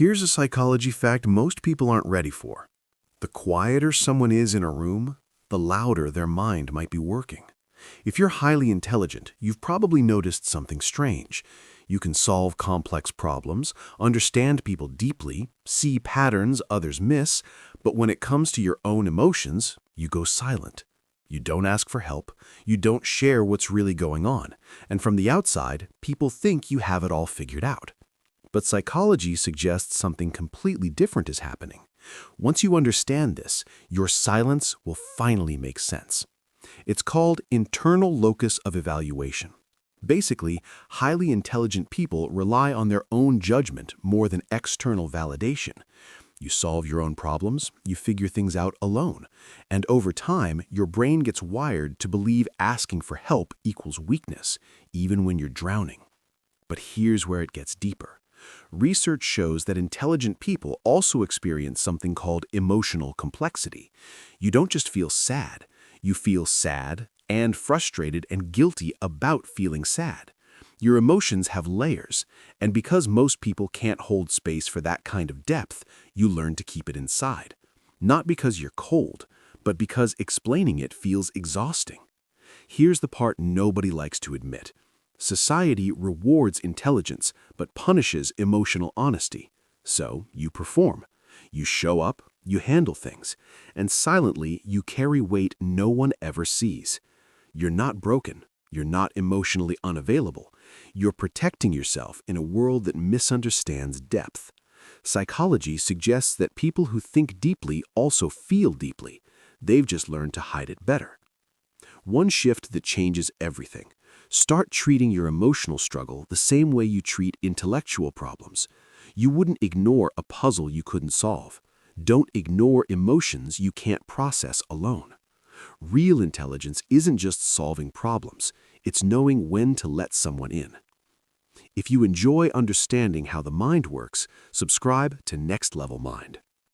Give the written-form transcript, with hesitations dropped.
Here's a psychology fact most people aren't ready for. The quieter someone is in a room, the louder their mind might be working. If you're highly intelligent, you've probably noticed something strange. You can solve complex problems, understand people deeply, see patterns others miss, but when it comes to your own emotions, you go silent. You don't ask for help, you don't share what's really going on, and from the outside, people think you have it all figured out. But psychology suggests something completely different is happening. Once you understand this, your silence will finally make sense. It's called internal locus of evaluation. Basically, highly intelligent people rely on their own judgment more than external validation. You solve your own problems, you figure things out alone, and over time, your brain gets wired to believe asking for help equals weakness, even when you're drowning. But here's where it gets deeper. Research shows that intelligent people also experience something called emotional complexity. You don't just feel sad, you feel sad and frustrated and guilty about feeling sad. Your emotions have layers, and because most people can't hold space for that kind of depth, you learn to keep it inside. Not because you're cold, but because explaining it feels exhausting. Here's the part nobody likes to admit. Society rewards intelligence, but punishes emotional honesty. So you perform. You show up, you handle things, and silently you carry weight no one ever sees. You're not broken. You're not emotionally unavailable. You're protecting yourself in a world that misunderstands depth. Psychology suggests that people who think deeply also feel deeply. They've just learned to hide it better. One shift that changes everything. Start treating your emotional struggle the same way you treat intellectual problems. You wouldn't ignore a puzzle you couldn't solve. Don't ignore emotions you can't process alone. Real intelligence isn't just solving problems, it's knowing when to let someone in. If you enjoy understanding how the mind works, subscribe to Next Level Mind.